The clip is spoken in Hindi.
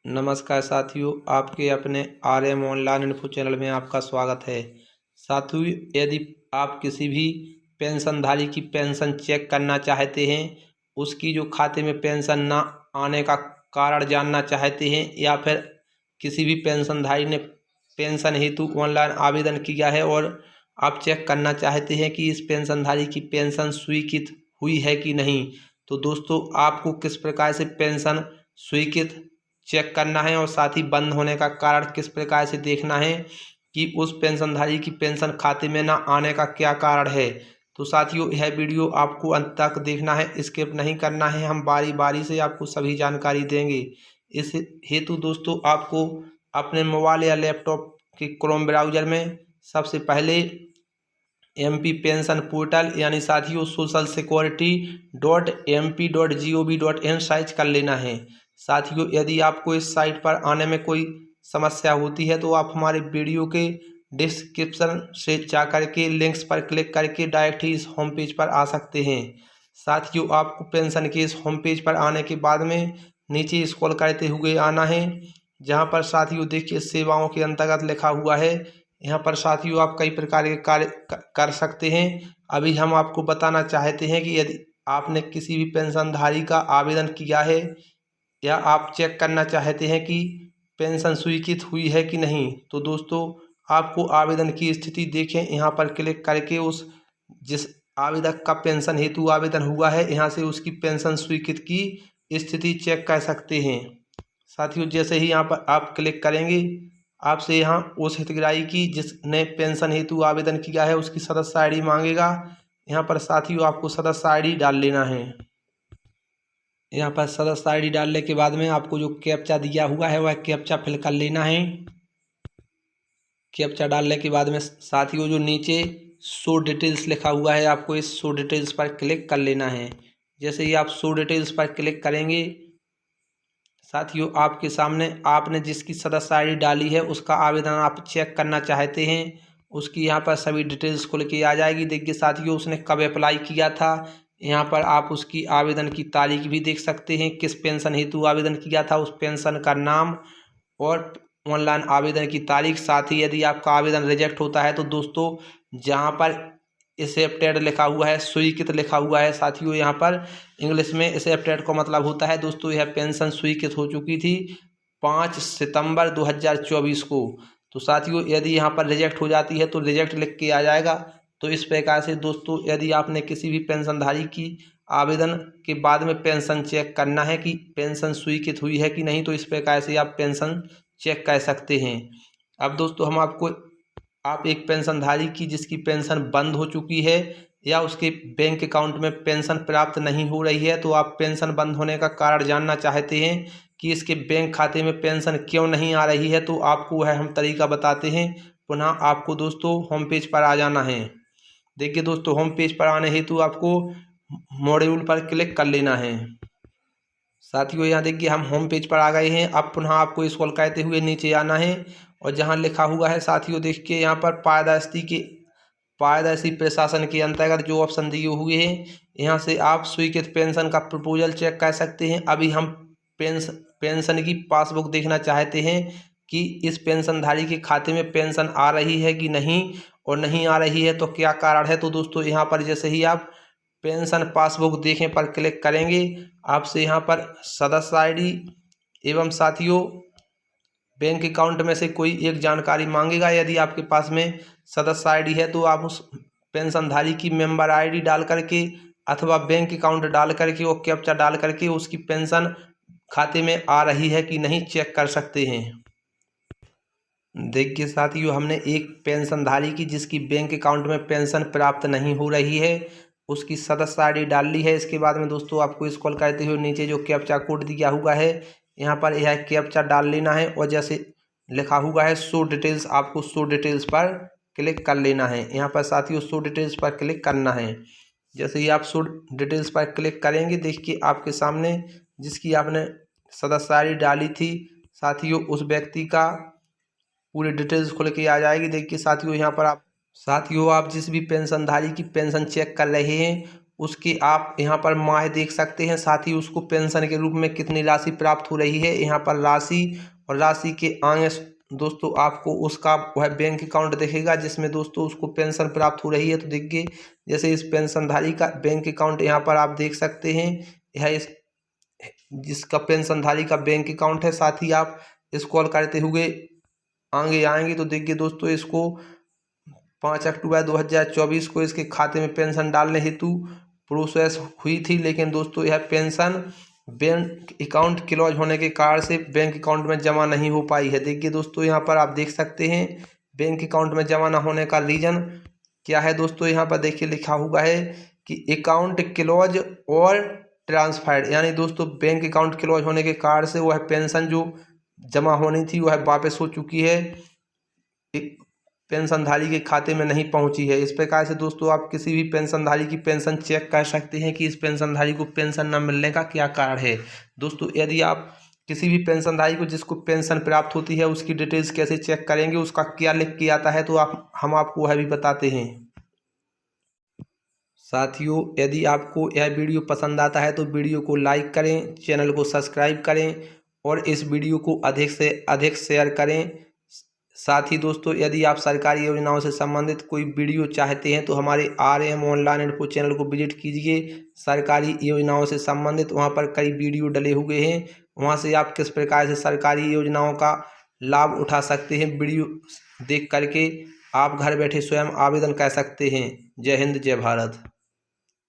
नमस्कार साथियों, आपके अपने RM ऑनलाइन इन्फो चैनल में आपका स्वागत है। साथियों, यदि आप किसी भी पेंशनधारी की पेंशन चेक करना चाहते हैं, उसकी जो खाते में पेंशन ना आने का कारण जानना चाहते हैं, या फिर किसी भी पेंशनधारी ने पेंशन हेतु ऑनलाइन आवेदन किया है और आप चेक करना चाहते हैं कि इस पेंशनधारी की पेंशन स्वीकृत हुई है कि नहीं, तो दोस्तों आपको किस प्रकार से पेंशन स्वीकृत चेक करना है और साथ ही बंद होने का कारण किस प्रकार से देखना है कि उस पेंशनधारी की पेंशन खाते में ना आने का क्या कारण है। तो साथियों, यह वीडियो आपको अंत तक देखना है, स्किप नहीं करना है। हम बारी बारी से आपको सभी जानकारी देंगे। इस हेतु दोस्तों आपको अपने मोबाइल या लैपटॉप के क्रोम ब्राउज़र में सबसे पहले MP पेंशन पोर्टल यानी साथियों socialsecurity.mp.gov.in सर्च कर लेना है। साथियों, यदि आपको इस साइट पर आने में कोई समस्या होती है तो आप हमारे वीडियो के डिस्क्रिप्शन से जाकर के लिंक्स पर क्लिक करके डायरेक्ट ही इस होम पेज पर आ सकते हैं। साथियों, आपको पेंशन के इस होम पेज पर आने के बाद में नीचे स्क्रॉल करते हुए आना है, जहां पर साथियों देखिए सेवाओं के अंतर्गत लिखा हुआ है। यहाँ पर साथियों आप कई प्रकार के कार्य कर सकते हैं। अभी हम आपको बताना चाहते हैं कि यदि आपने किसी भी पेंशनधारी का आवेदन किया है या आप चेक करना चाहते हैं कि पेंशन स्वीकृत हुई है कि नहीं, तो दोस्तों आपको आवेदन की स्थिति देखें, यहाँ पर क्लिक करके उस जिस आवेदक का पेंशन हेतु आवेदन हुआ है यहाँ से उसकी पेंशन स्वीकृत की स्थिति चेक कर सकते हैं। साथियों, जैसे ही यहाँ पर आप क्लिक करेंगे, आपसे यहाँ उस हितग्राही की जिसने पेंशन हेतु आवेदन किया है उसकी सदस्य ID मांगेगा। यहाँ पर साथियों आपको सदस्य ID डाल लेना है। यहाँ पर सदस्य ID डालने के बाद में आपको जो कैप्चा दिया हुआ है वह कैप्चा फिल कर लेना है। कैप्चा डालने के बाद में साथियों जो नीचे शो डिटेल्स लिखा हुआ है, आपको इस शो डिटेल्स पर क्लिक कर लेना है। जैसे ही आप शो डिटेल्स पर क्लिक करेंगे, साथियों आपके सामने आपने जिसकी सदस्य ID डाली है उसका आवेदन आप चेक करना चाहते हैं, उसकी यहाँ पर सभी डिटेल्स खुल के आ जाएगी। देखिए साथियों, उसने कब अप्लाई किया था, यहाँ पर आप उसकी आवेदन की तारीख भी देख सकते हैं, किस पेंशन हेतु आवेदन किया था, उस पेंशन का नाम और ऑनलाइन आवेदन की तारीख। साथ ही यदि आपका आवेदन रिजेक्ट होता है तो दोस्तों जहाँ पर एक्सेप्टेड लिखा हुआ है, स्वीकृत लिखा हुआ है, साथियों यहाँ पर इंग्लिश में एक्सेप्टेड का मतलब होता है दोस्तों यह पेंशन स्वीकृत हो चुकी थी 5 सितंबर 2024 को। तो साथियों यदि यहाँ पर रिजेक्ट हो जाती है तो रिजेक्ट लिख के आ जाएगा। तो इस प्रकार से दोस्तों यदि आपने किसी भी पेंशनधारी की आवेदन के बाद में पेंशन चेक करना है कि पेंशन स्वीकृत हुई है कि नहीं, तो इस प्रकार से आप पेंशन चेक कर सकते हैं। अब दोस्तों हम आपको आप एक पेंशनधारी की जिसकी पेंशन बंद हो चुकी है या उसके बैंक अकाउंट में पेंशन प्राप्त नहीं हो रही है, तो आप पेंशन बंद होने का कारण जानना चाहते हैं कि इसके बैंक खाते में पेंशन क्यों नहीं आ रही है, तो आपको वह हम तरीका बताते हैं। पुनः आपको दोस्तों होम पेज पर आ जाना है। देखिए दोस्तों, होम पेज पर आने हेतु आपको मॉड्यूल पर क्लिक कर लेना है। साथियों यहाँ देखिए हम होम पेज पर आ गए हैं। अब पुनः आपको स्क्रॉल करते हुए नीचे आना है और जहाँ लिखा हुआ है साथियों देखिए यहाँ पर पारदर्शी प्रशासन के अंतर्गत जो ऑप्शन दिए हुए हैं, यहाँ से आप स्वीकृत पेंशन का प्रपोजल चेक कर सकते हैं। अभी हम पेंशन की पासबुक देखना चाहते हैं कि इस पेंशनधारी के खाते में पेंशन आ रही है कि नहीं, और नहीं आ रही है तो क्या कारण है। तो दोस्तों यहाँ पर जैसे ही आप पेंशन पासबुक देखें पर क्लिक करेंगे, आपसे यहाँ पर सदस्य ID एवं साथियों बैंक अकाउंट में से कोई एक जानकारी मांगेगा। यदि आपके पास में सदस्य ID है तो आप उस पेंशनधारी की मेंबर ID डाल करके अथवा बैंक अकाउंट डाल करके और कैप्चा डाल करके उसकी पेंशन खाते में आ रही है कि नहीं चेक कर सकते हैं। देखिए साथियों, हमने एक पेंशनधारी की जिसकी बैंक अकाउंट में पेंशन प्राप्त नहीं हो रही है उसकी सदस्य ID डाल ली है। इसके बाद में दोस्तों आपको स्क्रॉल करते हुए नीचे जो कैप्चा कोड दिया हुआ है यहाँ पर यह कैप्चा डाल लेना है और जैसे लिखा हुआ है शो डिटेल्स, आपको शो डिटेल्स पर क्लिक कर लेना है। यहाँ पर साथियों शो डिटेल्स पर क्लिक करना है। जैसे ही आप शो डिटेल्स पर क्लिक करेंगे, देखिए आपके सामने जिसकी आपने सदस्य ID डाली थी साथियों उस व्यक्ति का पूरी डिटेल्स खुल के आ जाएगी। देखिए साथियों यहाँ पर आप जिस भी पेंशनधारी की पेंशन चेक कर रहे हैं उसकी आप यहाँ पर माह देख सकते हैं। साथ ही उसको पेंशन के रूप में कितनी राशि प्राप्त हो रही है यहाँ पर राशि, और राशि के आगे दोस्तों आपको उसका वह बैंक अकाउंट दिखेगा जिसमें दोस्तों उसको पेंशन प्राप्त हो रही है। तो देखिए जैसे इस पेंशनधारी का बैंक अकाउंट यहाँ पर आप देख सकते हैं, यह इस जिसका पेंशनधारी का बैंक अकाउंट है। साथ ही आप स्क्रॉल करते हुए आगे आएंगे तो देखिए दोस्तों इसको 5 अक्टूबर 2024 को इसके खाते में पेंशन डालने हेतु प्रोसेस हुई थी, लेकिन दोस्तों यह पेंशन बैंक अकाउंट क्लोज होने के कारण से बैंक अकाउंट में जमा नहीं हो पाई है। देखिए दोस्तों यहाँ पर आप देख सकते हैं बैंक अकाउंट में जमा न होने का रीज़न क्या है। दोस्तों यहाँ पर देखिए लिखा हुआ है कि अकाउंट क्लोज और ट्रांसफर्ड, यानी दोस्तों बैंक अकाउंट क्लोज होने के कारण से वह पेंशन जो जमा होनी थी वह वापस हो चुकी है, एक पेंशनधारी के खाते में नहीं पहुंची है। इस प्रकार से दोस्तों आप किसी भी पेंशनधारी की पेंशन चेक कर सकते हैं कि इस पेंशनधारी को पेंशन न मिलने का क्या कारण है। दोस्तों यदि आप किसी भी पेंशनधारी को जिसको पेंशन प्राप्त होती है उसकी डिटेल्स कैसे चेक करेंगे, उसका क्या लिख के आता है, तो हम आपको वह भी बताते हैं। साथियों यदि आपको यह वीडियो पसंद आता है तो वीडियो को लाइक करें, चैनल को सब्सक्राइब करें और इस वीडियो को अधिक से अधिक शेयर करें। साथ ही दोस्तों यदि आप सरकारी योजनाओं से संबंधित कोई वीडियो चाहते हैं तो हमारे RM ऑनलाइन इन्फो चैनल को विजिट कीजिए। सरकारी योजनाओं से संबंधित वहां पर कई वीडियो डले हुए हैं, वहां से आप किस प्रकार से सरकारी योजनाओं का लाभ उठा सकते हैं वीडियो देख करके आप घर बैठे स्वयं आवेदन कर सकते हैं। जय हिंद, जय भारत।